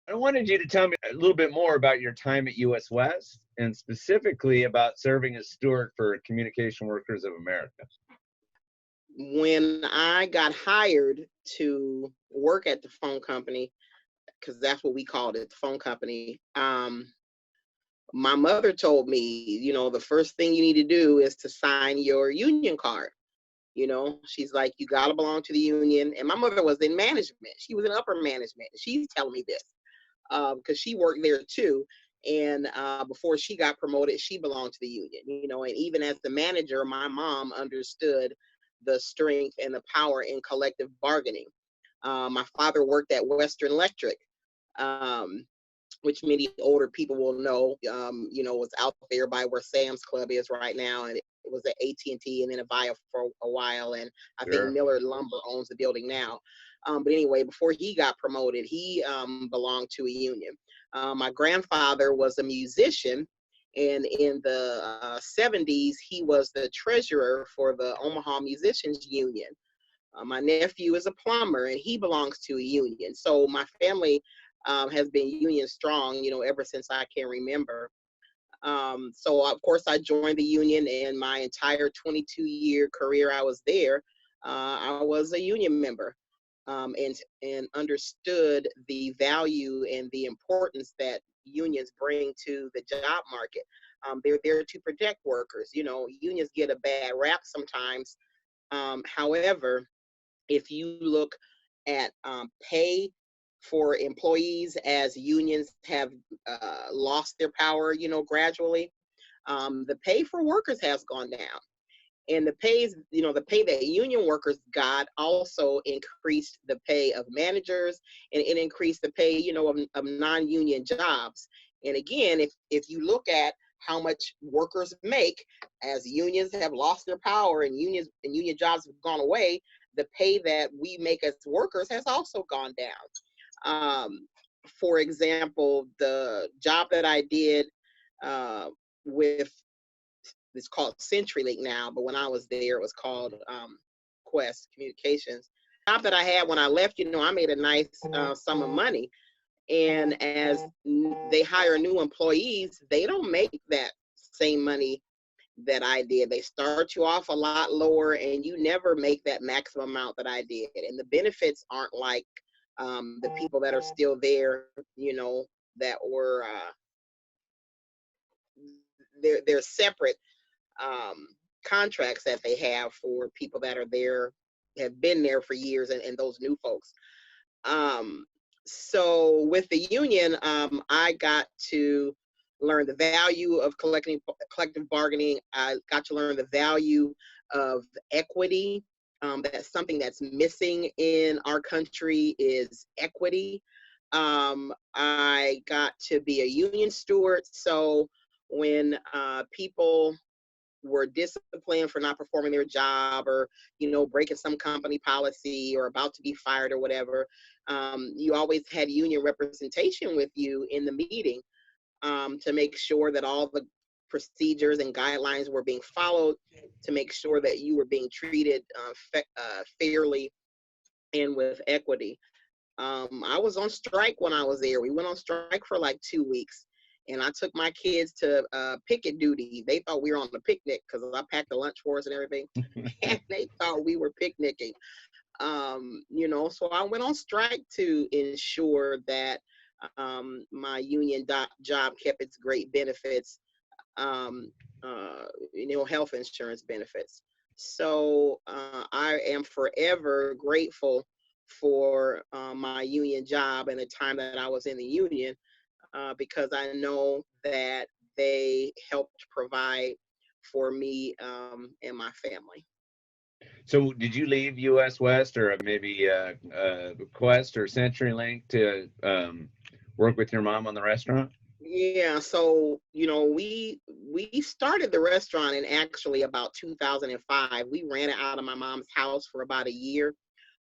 I wanted you to tell me a little bit more about your time at US West and specifically about serving as steward for Communication Workers of America. When I got hired to work at the phone company, because that's what we called it, the phone company, my mother told me, the first thing you need to do is to sign your union card. She's like, you got to belong to the union. And my mother was in management. She was in upper management. She's telling me this because she worked there too. And before she got promoted, she belonged to the union, and even as the manager, my mom understood the strength and the power in collective bargaining. My father worked at Western Electric, which many older people will know, was out there by where Sam's Club is right now. And it was at AT&T and then Avaya for a while. And I think Miller Lumber owns the building now. But anyway, before he got promoted, he belonged to a union. My grandfather was a musician. And in the 70s, he was the treasurer for the Omaha Musicians Union. My nephew is a plumber, and he belongs to a union. So my family has been union strong, ever since I can remember. So of course I joined the union, and my entire 22-year career I was there, I was a union member, and understood the value and the importance that unions bring to the job market. They're there to protect workers. Unions get a bad rap sometimes. However, if you look at pay for employees as unions have lost their power, gradually, the pay for workers has gone down. And the pay that union workers got also increased the pay of managers, and it increased the pay, of non-union jobs. And again, if you look at how much workers make as unions have lost their power and union jobs have gone away, the pay that we make as workers has also gone down. For example, the job that I did with, it's called CenturyLink now, but when I was there, it was called Quest Communications. The job that I had when I left, I made a nice sum of money. And as they hire new employees, they don't make that same money that I did. They start you off a lot lower, and you never make that maximum amount that I did. And the benefits aren't like the people that are still there, that were they're separate contracts that they have for people that are there, have been there for years, and those new folks. So with the union, I got to learn the value of collective bargaining. I got to learn the value of equity. That's something that's missing in our country, is equity. I got to be a union steward. So when people were disciplined for not performing their job, or breaking some company policy, or about to be fired or whatever, you always had union representation with you in the meeting, to make sure that all the procedures and guidelines were being followed, to make sure that you were being treated fairly and with equity. I was on strike when I was there. We went on strike for like 2 weeks. And I took my kids to picket duty. They thought we were on a picnic because I packed the lunch for us and everything. And they thought we were picnicking. So I went on strike to ensure that my union job kept its great benefits, health insurance benefits. So I am forever grateful for my union job and the time that I was in the union. Because I know that they helped provide for me and my family. So did you leave US West or maybe Quest or CenturyLink to work with your mom on the restaurant? Yeah, so we started the restaurant in actually about 2005. We ran it out of my mom's house for about a year.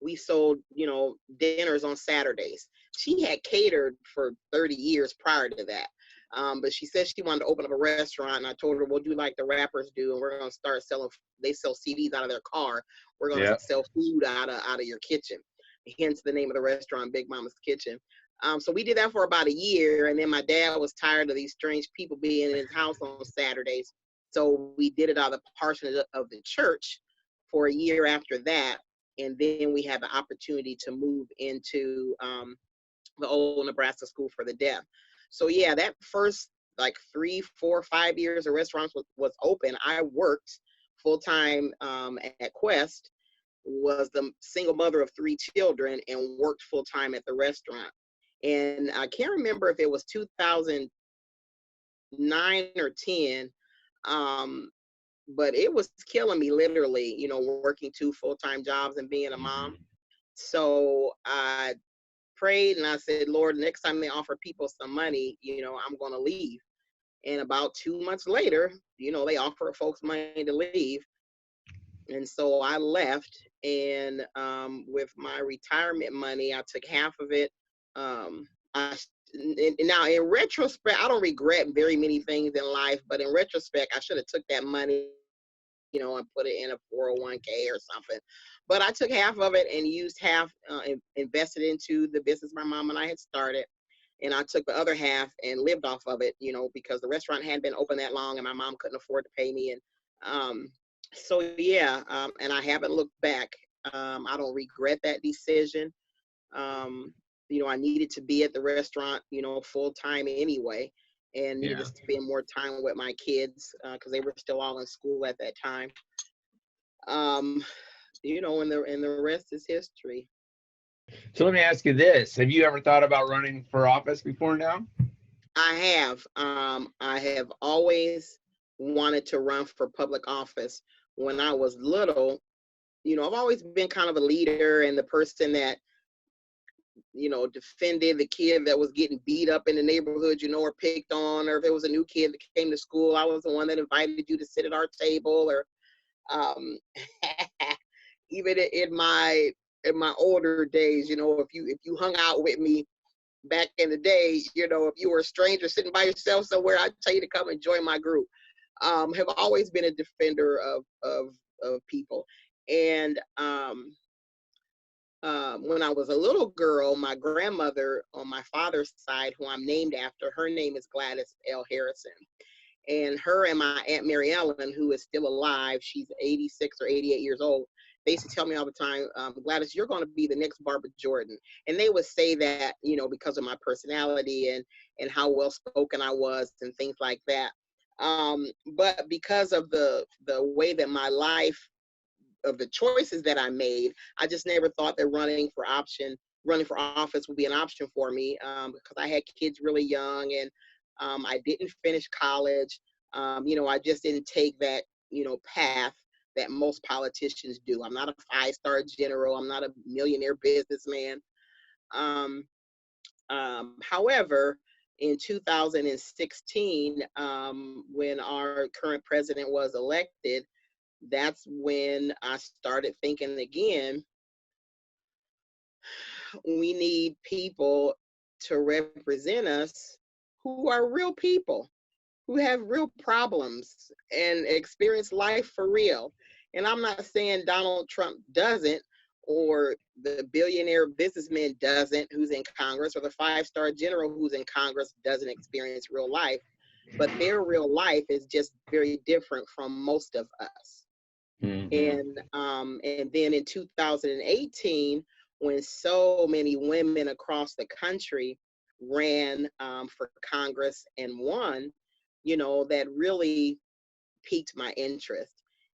We sold, dinners on Saturdays. She had catered for 30 years prior to that. But she said she wanted to open up a restaurant, and I told her, well, do like the rappers do, and we're going to start selling, they sell CDs out of their car. We're going to sell food out of your kitchen. Hence the name of the restaurant, Big Mama's Kitchen. So we did that for about a year, and then my dad was tired of these strange people being in his house on Saturdays. So we did it out of the parsonage of the church for a year after that, and then we had the opportunity to move into the old Nebraska School for the Deaf. So yeah, that first like 3, 4, 5 years the restaurant was open, I worked full time at Quest, was the single mother of 3 children, and worked full time at the restaurant. And I can't remember if it was 2009 or 10, um, but it was killing me literally, you know, working 2 full-time jobs and being a mom. So I prayed and I said, Lord, next time they offer people some money, you know, I'm going to leave. And about 2 months later, you know, they offer folks money to leave. And so I left, and with my retirement money, I took half of it. I now in retrospect, I don't regret very many things in life, but in retrospect, I should have took that money, you know, and put it in a 401k or something. But I took half of it and used half, invested into the business my mom and I had started. And I took the other half and lived off of it, you know, because the restaurant hadn't been open that long and my mom couldn't afford to pay me. And so yeah, and I haven't looked back. I don't regret that decision. You know, I needed to be at the restaurant, you know, full time anyway, and needed to spend more time with my kids because they were still all in school at that time. You know, and the rest is history. So let me ask you this: have you ever thought about running for office before now? I have. I have always wanted to run for public office. When I was little, you know, I've always been kind of a leader and the person that, you know, defended the kid that was getting beat up in the neighborhood, you know, or picked on, or if there was a new kid that came to school, I was the one that invited you to sit at our table, or um, even in my older days, you know, if you hung out with me back in the day, you know, if you were a stranger sitting by yourself somewhere, I'd tell you to come and join my group. Have always been a defender of people. And when I was a little girl, my grandmother on my father's side, who I'm named after, her name is Gladys L. Harrison. And her and my Aunt Mary Ellen, who is still alive, she's 86 or 88 years old, they used to tell me all the time, Gladys, you're going to be the next Barbara Jordan. And they would say that, you know, because of my personality and how well spoken I was and things like that. But because of the way that my life, of the choices that I made, I just never thought that running for office would be an option for me, because I had kids really young, and I didn't finish college. You know, I just didn't take that, you know, path that most politicians do. I'm not a 5-star general. I'm not a millionaire businessman. Um, However, in 2016, when our current president was elected, that's when I started thinking again, we need people to represent us who are real people, who have real problems and experience life for real. And I'm not saying Donald Trump doesn't, or the billionaire businessman doesn't, who's in Congress, or the 5-star general who's in Congress doesn't experience real life, but their real life is just very different from most of us. And then in 2018, when so many women across the country ran for Congress and won, you know, that really piqued my interest.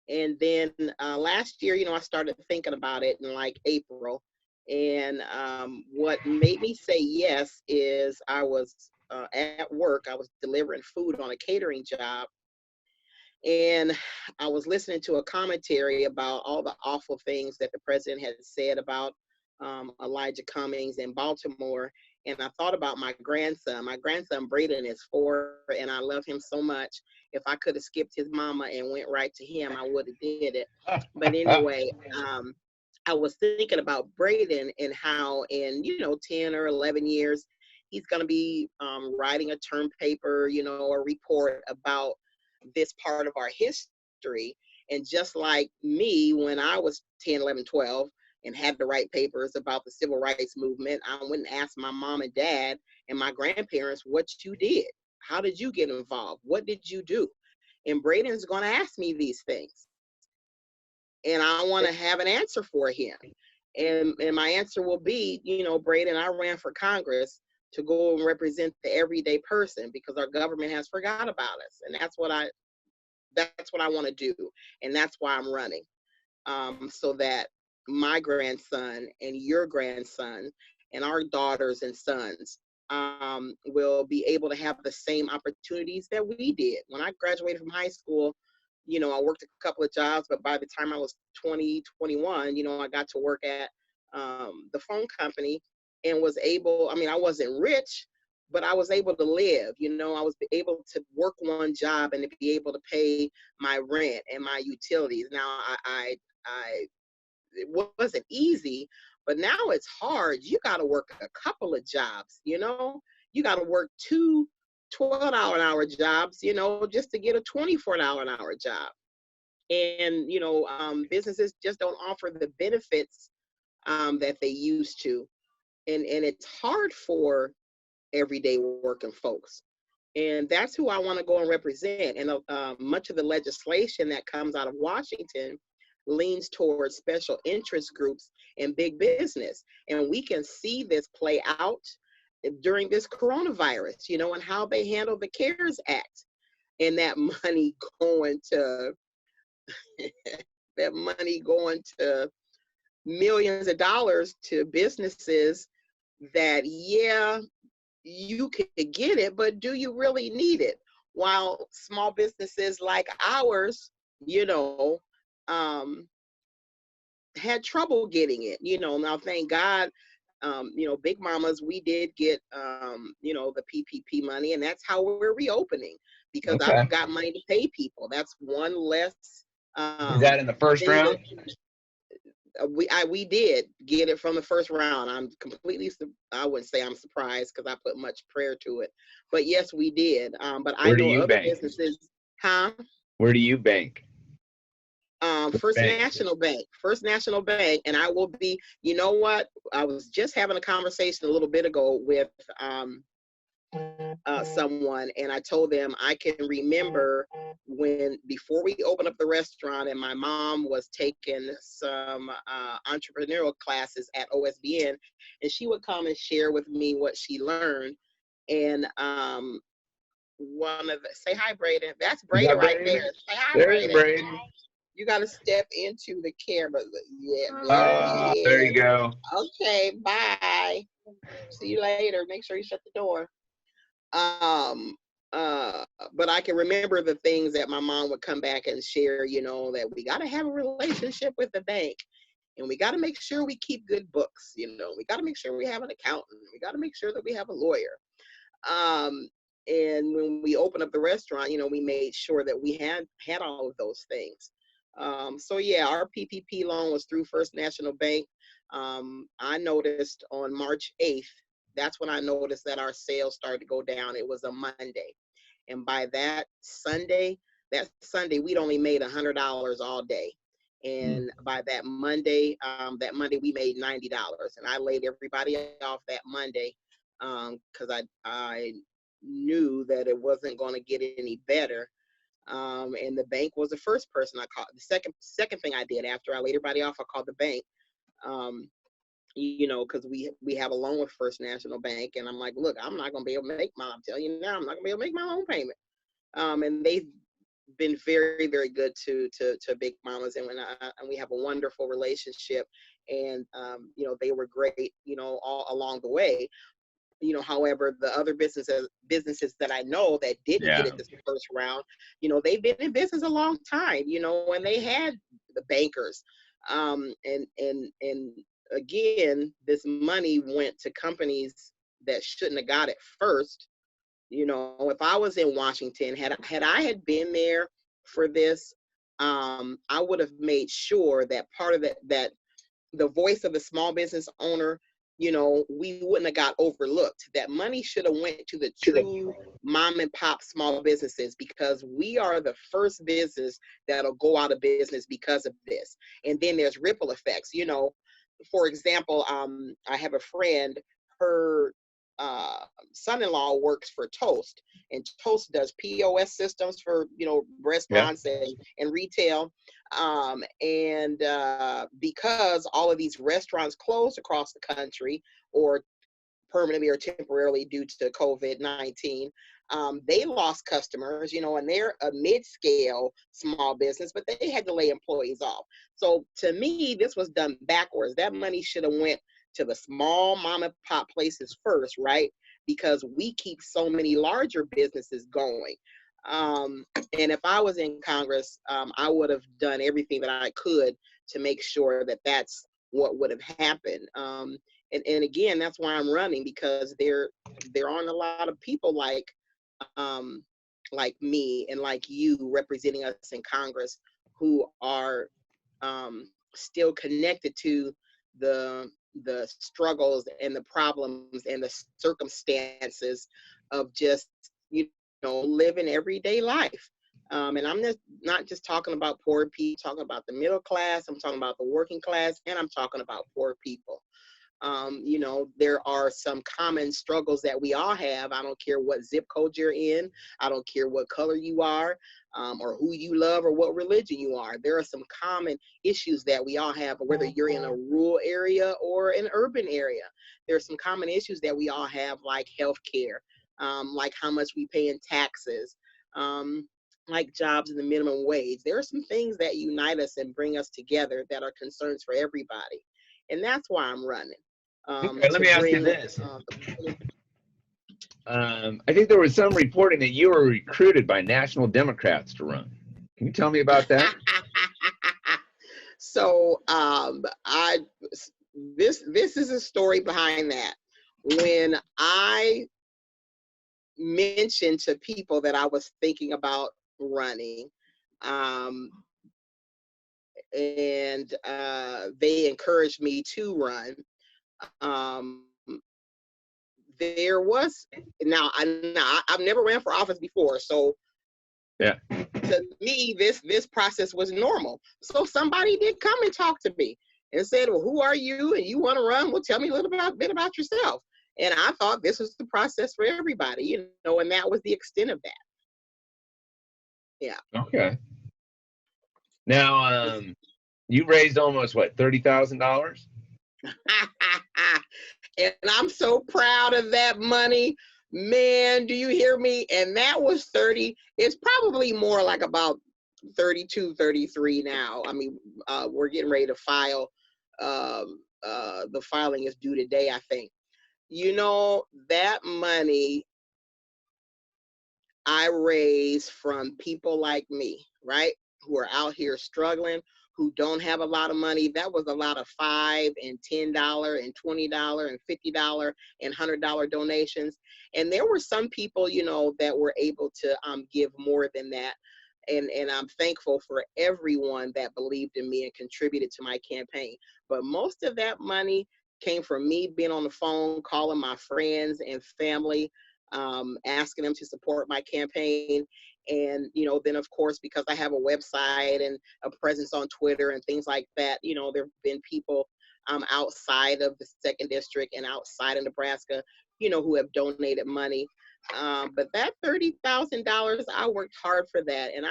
And then last year, you know, I started thinking about it in like April. And what made me say yes is I was at work. I was delivering food on a catering job. And I was listening to a commentary about all the awful things that the president had said about Elijah Cummings in Baltimore. And I thought about my grandson. My grandson, Braden, is 4, and I love him so much. If I could have skipped his mama and went right to him, I would have did it. But anyway, I was thinking about Braden and how in, you know, 10 or 11 years, he's going to be writing a term paper, you know, a report about this part of our history. And just like me, when I was 10, 11, 12, and had to write papers about the civil rights movement. I went and asked my mom and dad and my grandparents what you did. How did you get involved? What did you do? And Braden's going to ask me these things. And I want to have an answer for him. And my answer will be, you know, Braden, I ran for Congress to go and represent the everyday person because our government has forgot about us. And that's what I want to do. And that's why I'm running. So that my grandson and your grandson and our daughters and sons will be able to have the same opportunities that we did. When I graduated from high school, you know, I worked a couple of jobs, but by the time I was 20, 21, you know, I got to work at the phone company and was able, I mean, I wasn't rich, but I was able to live. You know, I was able to work one job and to be able to pay my rent and my utilities. Now, it wasn't easy, but now it's hard. You got to work a couple of jobs, you know, you got to work 2 12-hour jobs, you know, just to get a 24-hour job. And, you know, businesses just don't offer the benefits that they used to. And it's hard for everyday working folks. And that's who I want to go and represent. And much of the legislation that comes out of Washington leans towards special interest groups and big business. And we can see this play out during this coronavirus, you know, and how they handle the CARES Act and that money going to millions of dollars to businesses that, yeah, you could get it, but do you really need it? While small businesses like ours, you know, had trouble getting it, you know. Now, thank God, you know, Big Mamas, we did get, you know, the PPP money, and that's how we're reopening, because Okay. I've got money to pay people. That's one less. Is that in the first round? We did get it from the first round. I'm completely, I wouldn't say I'm surprised because I put much prayer to it, but yes, we did. But I know other businesses, huh? Where do you bank? First National Bank. And I will be, you know what? I was just having a conversation a little bit ago with someone, and I told them I can remember when, before we opened up the restaurant, and my mom was taking some entrepreneurial classes at OSBN, and she would come and share with me what she learned. And say hi, Braden. That's Braden right there. Say hi, Braden. You got to step into the camera. Yeah. There you go. Okay, bye. See you later. Make sure you shut the door. But I can remember the things that my mom would come back and share, you know, that we got to have a relationship with the bank, and we got to make sure we keep good books. You know, we got to make sure we have an accountant. We got to make sure that we have a lawyer. And when we opened up the restaurant, you know, we made sure that we had all of those things. So yeah, our PPP loan was through First National Bank. I noticed on March 8th, that's when I noticed that our sales started to go down. It was a Monday. And by that Sunday, we'd only made $100 all day. And by that Monday, we made $90. And I laid everybody off that Monday because I knew that it wasn't going to get any better. And the bank was the first person I called. The second thing I did after I laid everybody off, I called the bank. You know, because we have a loan with First National Bank, and I'm like, look, I'm not gonna be able to make I'm telling you now, I'm not gonna be able to make my loan payment. And they've been very, very good to Big Mamas, and and we have a wonderful relationship. And you know, they were great, you know, all along the way. You know, however, the other businesses that I know that didn't get it this first round, you know, they've been in business a long time, you know, and they had the bankers. And again, this money went to companies that shouldn't have got it first. You know, if I was in Washington, had I been there for this, I would have made sure that part of that the voice of the small business owner, you know, we wouldn't have got overlooked. That money should have went to the true mom and pop small businesses, because we are the first business that'll go out of business because of this. And then there's ripple effects. You know, for example, I have a friend, her son-in-law works for Toast, and Toast does POS systems for, Yeah. restaurants and retail. And because all of these restaurants closed across the country, or permanently or temporarily due to COVID-19, they lost customers, and they're a mid-scale small business, but they had to lay employees off. So to me, this was done backwards. That money should have went to the small mom and pop places first, right? Because we keep so many larger businesses going. And if I was in Congress, I would have done everything that I could to make sure that that's what would have happened. And again, that's why I'm running, because there aren't a lot of people like me and like you representing us in Congress who are still connected to the struggles and the problems and the circumstances of just living everyday life. And I'm not just talking about poor people, talking about the middle class, I'm talking about the working class, and I'm talking about poor people. There are some common struggles that we all have. I don't care what zip code you're in. I don't care what color you are, or who you love, or what religion you are. There are some common issues that we all have, whether you're in a rural area or an urban area. There are some common issues that we all have, like healthcare, like how much we pay in taxes, like jobs and the minimum wage. There are some things that unite us and bring us together that are concerns for everybody. And that's why I'm running. Okay, let To me ask you bring this. I think there was some reporting that you were recruited by national Democrats to run. Can you tell me about that? So this is a story behind that. When I mentioned to people that I was thinking about running, and they encouraged me to run. There was I've never ran for office before, so Yeah. to me this process was normal. So somebody did come and talk to me and said, well, who are you and you want to run? Well, tell me a little bit about yourself. And I thought this was the process for everybody, and that was the extent of that. Yeah. Okay. Now, you raised almost what, $30,000? And I'm so proud of that money. Man, do you hear me? And that was 30. It's probably more like about 32, 33 now. I mean, we're getting ready to file. The filing is due today, I think. That money I raise from people like me, right? Who are out here struggling, who don't have a lot of money. That was a lot of $5 and $10 and $20 and $50 and $100 donations. And there were some people, that were able to give more than that. And I'm thankful for everyone that believed in me and contributed to my campaign. But most of that money came from me being on the phone, calling my friends and family, asking them to support my campaign. And, then of course, because I have a website and a presence on Twitter and things like that, there have been people outside of the 2nd District and outside of Nebraska, who have donated money. But that $30,000, I worked hard for that. And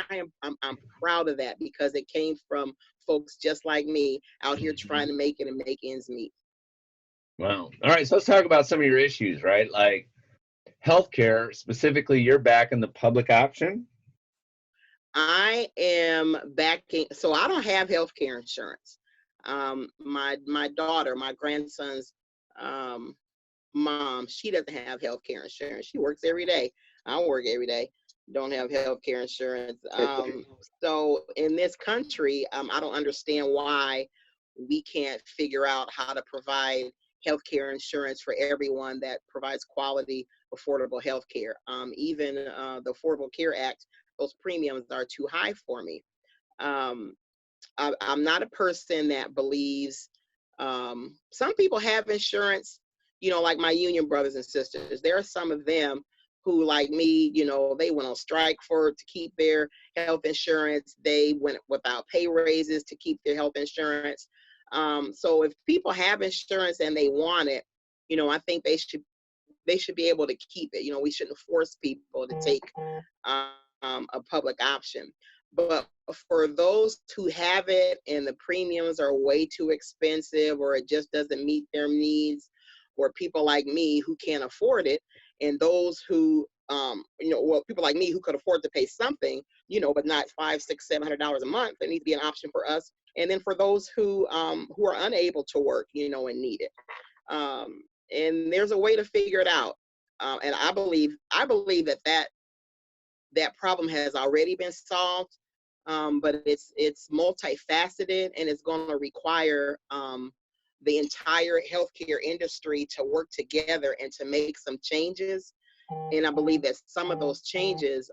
I'm proud of that, because it came from folks just like me out here trying to make it and make ends meet. Wow. All right. So let's talk about some of your issues, right? Like healthcare, specifically, you're backing the public option. I am backing, so I don't have healthcare insurance. My daughter, my grandson's mom, she doesn't have healthcare insurance. She works every day. I work every day. Don't have healthcare insurance. So in this country, I don't understand why we can't figure out how to provide healthcare insurance for everyone that provides quality, affordable healthcare. Even the Affordable Care Act, those premiums are too high for me. I'm not a person that believes, some people have insurance, like my union brothers and sisters. There are some of them who, like me, they went on strike to keep their health insurance. They went without pay raises to keep their health insurance. So if people have insurance and they want it, you know, I think they should be able to keep it. You know, we shouldn't force people to take a public option. But for those who have it and the premiums are way too expensive, or it just doesn't meet their needs, or people like me who can't afford it, and those who you know, well, people like me who could afford to pay something, you know, but not $500, $600, $700 a month, there needs to be an option for us. And then for those who are unable to work, you know, and need it. And there's a way to figure it out. And I believe that problem has already been solved, but it's multifaceted, and it's going to require the entire healthcare industry to work together and to make some changes. And I believe that some of those changes,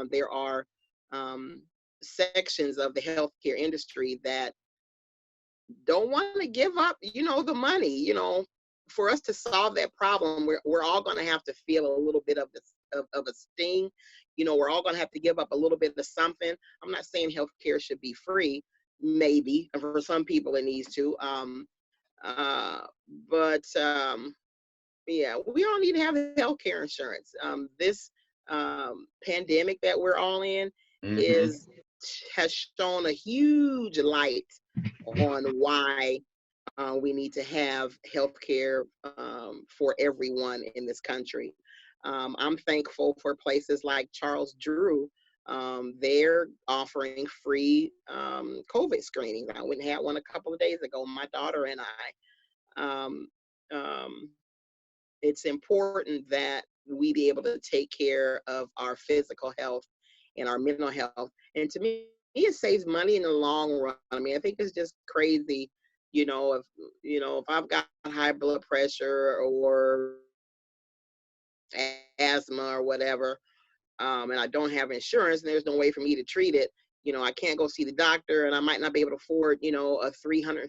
there are sections of the healthcare industry that don't want to give up, you know, the money. You know, for us to solve that problem, we're all going to have to feel a little bit of a sting. You know, we're all going to have to give up a little bit of something. I'm not saying healthcare should be free. Maybe for some people it needs to. But yeah, we all need to have healthcare insurance. This pandemic that we're all in has shown a huge light on why we need to have healthcare for everyone in this country. I'm thankful for places like Charles Drew. They're offering free COVID screenings. I went and had one a couple of days ago, my daughter and I. It's important that we be able to take care of our physical health and our mental health. And to me, it saves money in the long run. I mean, I think it's just crazy, you know, if I've got high blood pressure or asthma or whatever, and I don't have insurance and there's no way for me to treat it, you know, I can't go see the doctor, and I might not be able to afford, you know, a $350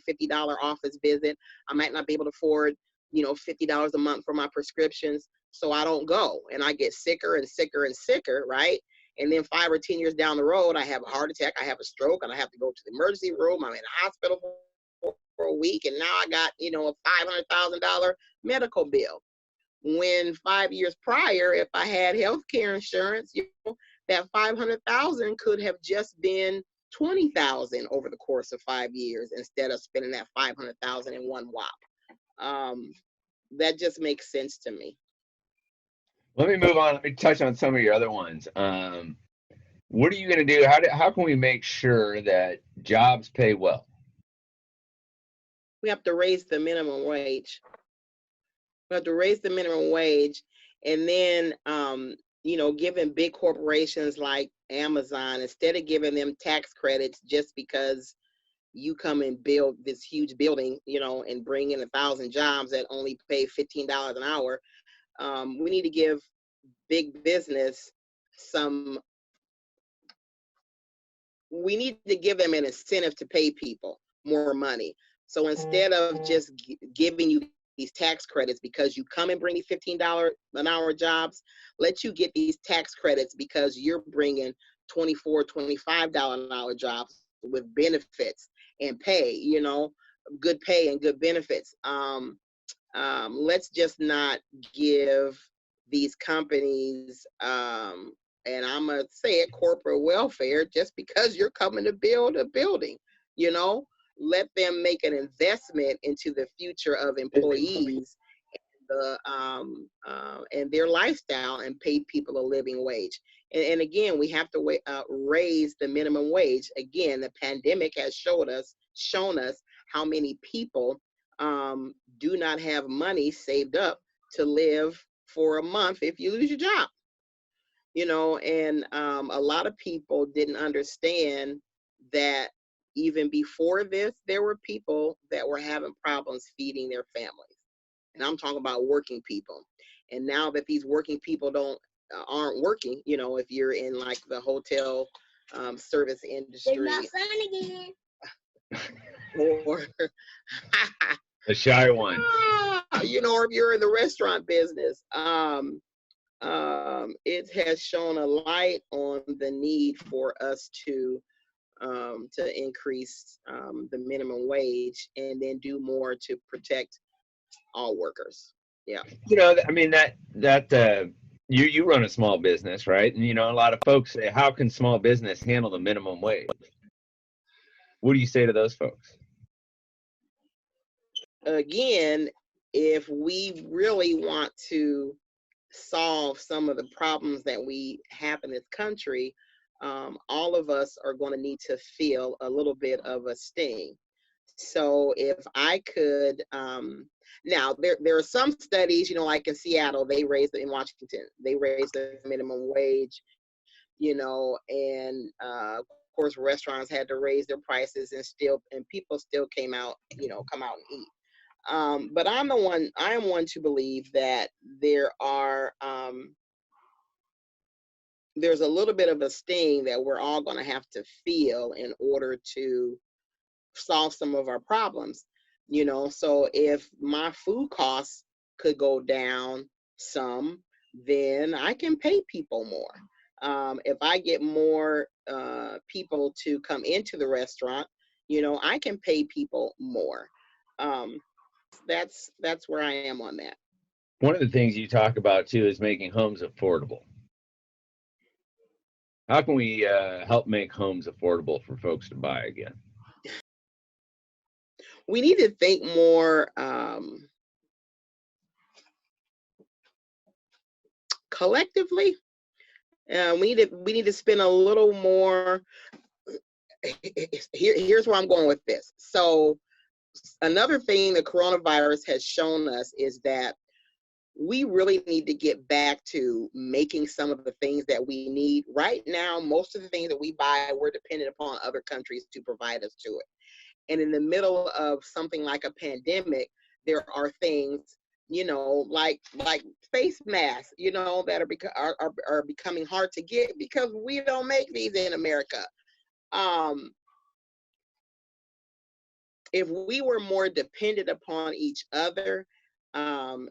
office visit. I might not be able to afford, you know, $50 a month for my prescriptions. So I don't go, and I get sicker and sicker and sicker, right? And then 5 or 10 years down the road, I have a heart attack, I have a stroke, and I have to go to the emergency room. I'm in the hospital for a week, and now I got, you know, a $500,000 medical bill. When 5 years prior, if I had health care insurance, you know, that 500,000 could have just been 20,000 over the course of 5 years instead of spending that 500,000 in one whop. That just makes sense to me. Let me move on. Let me touch on some of your other ones. What are you going to do? How can we make sure that jobs pay well? We have to raise the minimum wage. We have to raise the minimum wage, and then, you know, giving big corporations like Amazon, instead of giving them tax credits just because you come and build this huge building, you know, and bring in 1,000 jobs that only pay $15 an hour, we need to give big business we need to give them an incentive to pay people more money. So instead of just giving you these tax credits because you come and bring these $15 an hour jobs, let you get these tax credits because you're bringing $24, $25 an hour jobs with benefits and pay, you know, good pay and good benefits. Let's just not give these companies, and I'm going to say it, corporate welfare just because you're coming to build a building, you know. Let them make an investment into the future of employees and their lifestyle, and pay people a living wage. And again, we have to raise the minimum wage. Again, the pandemic has shown us how many people do not have money saved up to live for a month if you lose your job. You know, and a lot of people didn't understand that even before this, there were people that were having problems feeding their families. And I'm talking about working people. And now that these working people aren't working, you know, if you're in like the hotel service industry. There's my son again. Or the shy one. You know, or if you're in the restaurant business, it has shown a light on the need for us to to increase the minimum wage, and then do more to protect all workers. Yeah. I mean, you run a small business, right? And, a lot of folks say, how can small business handle the minimum wage? What do you say to those folks? Again, if we really want to solve some of the problems that we have in this country, all of us are going to need to feel a little bit of a sting. So if I could, now there are some studies, like in Seattle, in Washington, they raised the minimum wage, and of course restaurants had to raise their prices, and people still come out and eat. But I am one to believe that there's a little bit of a sting that we're all going to have to feel in order to solve some of our problems. So if my food costs could go down some, then I can pay people more. If I get more people to come into the restaurant, I can pay people more. That's where I am on that. One of the things you talk about too is making homes affordable. How can we help make homes affordable for folks to buy again? We need to think more collectively. We need to spend a little more. Here's where I'm going with this. So another thing the coronavirus has shown us is that we really need to get back to making some of the things that we need. Right now, most of the things that we buy, we're dependent upon other countries to provide us to it. And in the middle of something like a pandemic, there are things, like face masks, that are becoming hard to get because we don't make these in America. If we were more dependent upon each other,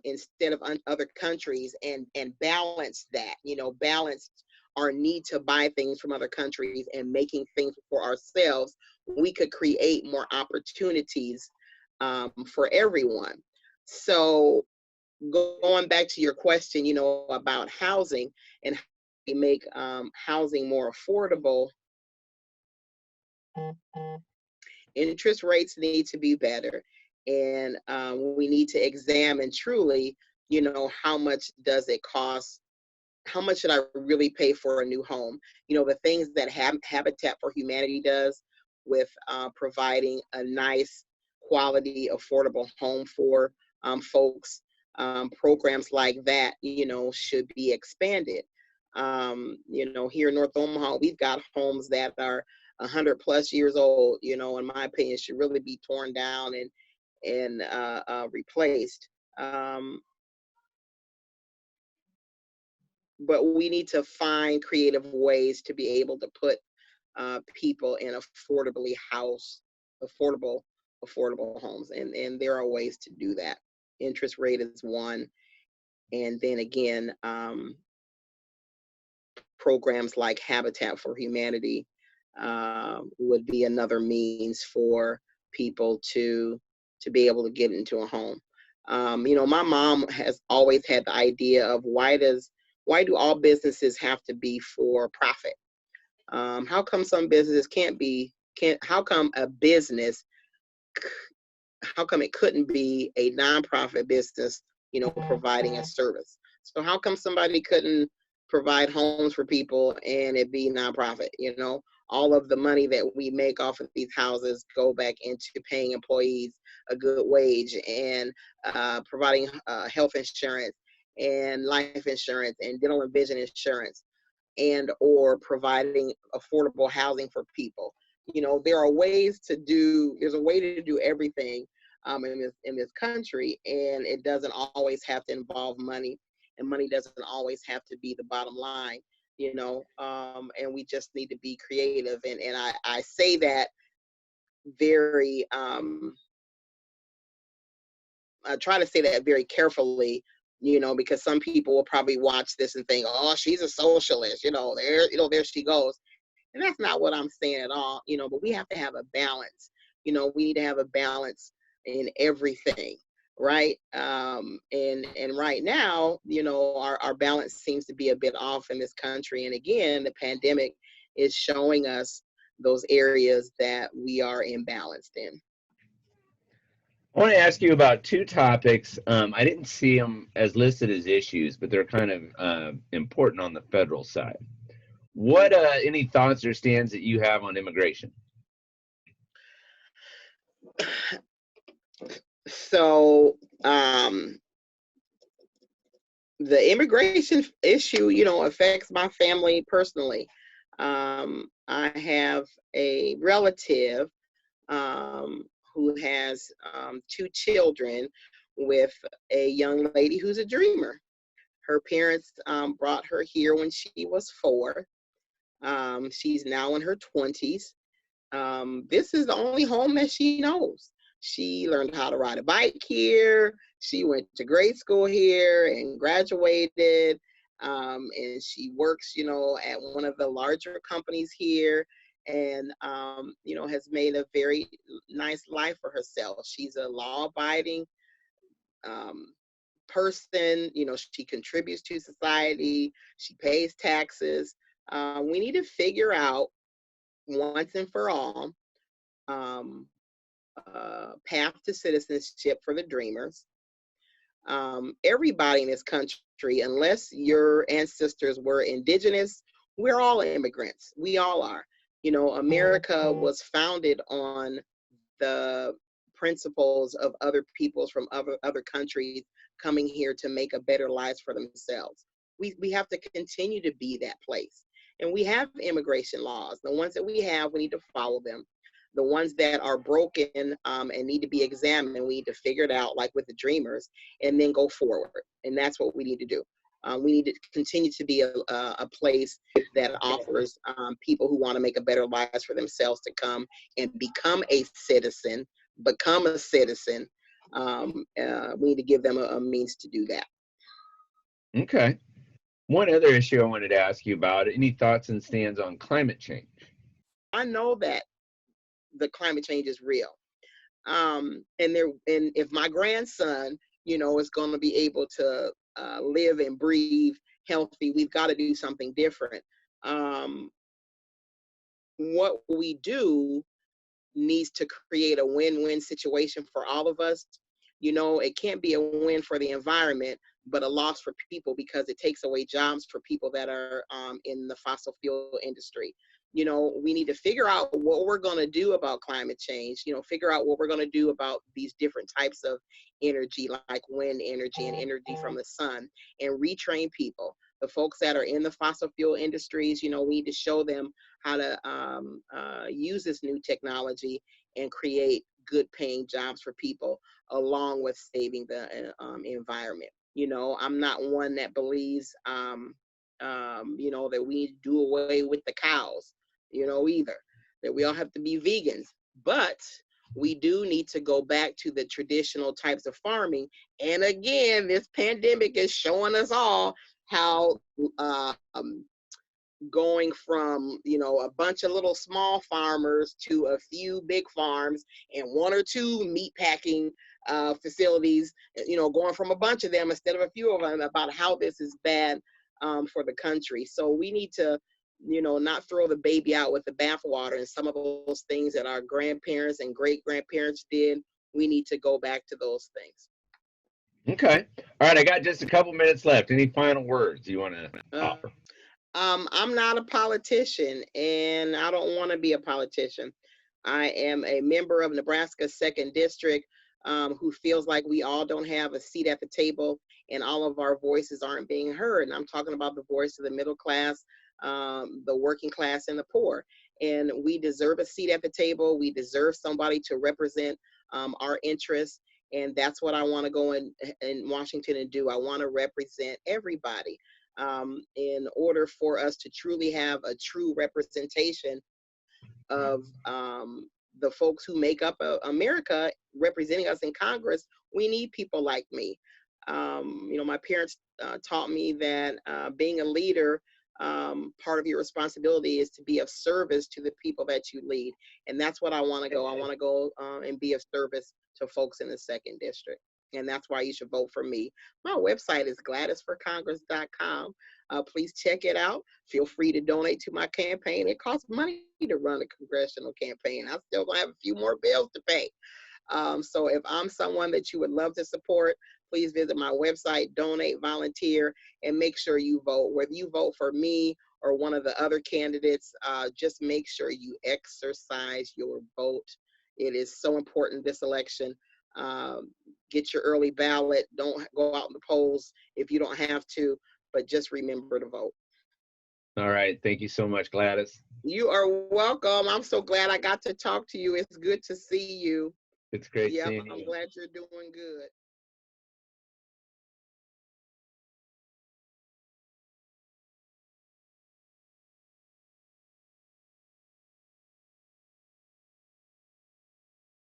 instead of other countries, and balance that, balance our need to buy things from other countries and making things for ourselves, we could create more opportunities for everyone. So going back to your question, about housing and how we make housing more affordable, interest rates need to be better. And we need to examine truly, how much does it cost? How much should I really pay for a new home? The things that Habitat for Humanity does with providing a nice, quality, affordable home for folks. Programs like that, should be expanded. Here in North Omaha, we've got homes that are 100+ years old. In my opinion, should really be torn down and replaced. But we need to find creative ways to be able to put people in affordable homes, and there are ways to do that. Interest rate is one, and then again, programs like Habitat for Humanity would be another means for people to be able to get into a home. My mom has always had the idea of why do all businesses have to be for profit? How come some businesses how come it couldn't be a nonprofit business, providing a service? So how come somebody couldn't provide homes for people and it be nonprofit? All of the money that we make off of these houses go back into paying employees a good wage and providing health insurance and life insurance and dental and vision insurance, and or providing affordable housing for people. There's a way to do everything in this country, and it doesn't always have to involve money, and money doesn't always have to be the bottom line. And we just need to be creative, and I say that very I try to say that very carefully, because some people will probably watch this and think, oh, she's a socialist, there she goes. And that's not what I'm saying at all, but we have to have a balance. We need to have a balance in everything, right? And right now, our balance seems to be a bit off in this country. And again, the pandemic is showing us those areas that we are imbalanced in. I want to ask you about two topics. I didn't see them as listed as issues, but they're kind of important on the federal side. What any thoughts or stands that you have on immigration? So the immigration issue, affects my family personally. I have a relative who has two children with a young lady who's a dreamer. Her parents brought her here when she was 4. She's now in her 20s. This is the only home that she knows. She learned how to ride a bike here. She went to grade school here and graduated. And she works, at one of the larger companies here, and, has made a very nice life for herself. She's a law-abiding person. She contributes to society. She pays taxes. We need to figure out once and for all path to citizenship for the dreamers. Everybody in this country, unless your ancestors were indigenous, we're all immigrants. We all are. America was founded on the principles of other peoples from other countries coming here to make a better lives for themselves. We have to continue to be that place. And we have immigration laws. The ones that we have, we need to follow them. The ones that are broken and need to be examined, we need to figure it out, like with the dreamers, and then go forward. And that's what we need to do. We need to continue to be a place that offers people who want to make a better lives for themselves to come and become a citizen. We need to give them a means to do that. Okay. One other issue I wanted to ask you about, any thoughts and stands on climate change? I know that the climate change is real. And if my grandson, is going to be able to live and breathe healthy, we've got to do something different. What we do needs to create a win-win situation for all of us. It can't be a win for the environment, but a loss for people, because it takes away jobs for people that are in the fossil fuel industry. We need to figure out what we're going to do about climate change, figure out what we're going to do about these different types of energy, like wind energy and energy from the sun, and retrain people. The folks that are in the fossil fuel industries, we need to show them how to use this new technology and create good paying jobs for people, along with saving the environment. I'm not one that believes, that we need to do away with the cows, either, that we all have to be vegans. But we do need to go back to the traditional types of farming. And again, this pandemic is showing us all how going from, a bunch of little small farmers to a few big farms and 1 or 2 meat packing facilities, going from a bunch of them instead of a few of them, about how this is bad for the country. So we need to, not throw the baby out with the bathwater, and some of those things that our grandparents and great grandparents did, we need to go back to those things. Okay. All right. I got just a couple minutes left. Any final words you want to offer? I'm not a politician, and I don't want to be a politician. I am a member of Nebraska's 2nd District, who feels like we all don't have a seat at the table and all of our voices aren't being heard. And I'm talking about the voice of the middle class, the working class, and the poor. And we deserve a seat at the table. We deserve somebody to represent our interests. And that's what I want to go in Washington and do. I want to represent everybody. In order for us to truly have a true representation of the folks who make up America, representing us in Congress, we need people like me. My parents taught me that being a leader part of your responsibility is to be of service to the people that you lead. And that's what I want to go. I want to go and be of service to folks in the 2nd District. And that's why you should vote for me. My website is GLADYSforCongress.com. Please check it out. Feel free to donate to my campaign. It costs money to run a congressional campaign. I still have a few more bills to pay. So if I'm someone that you would love to support, please visit my website, donate, volunteer, and make sure you vote. Whether you vote for me or one of the other candidates, just make sure you exercise your vote. It is so important this election. Get your early ballot. Don't go out in the polls if you don't have to, but just remember to vote. All right. Thank you so much, Gladys. You are welcome. I'm so glad I got to talk to you. It's good to see you. It's great Yeah, seeing you. I'm glad you're doing good.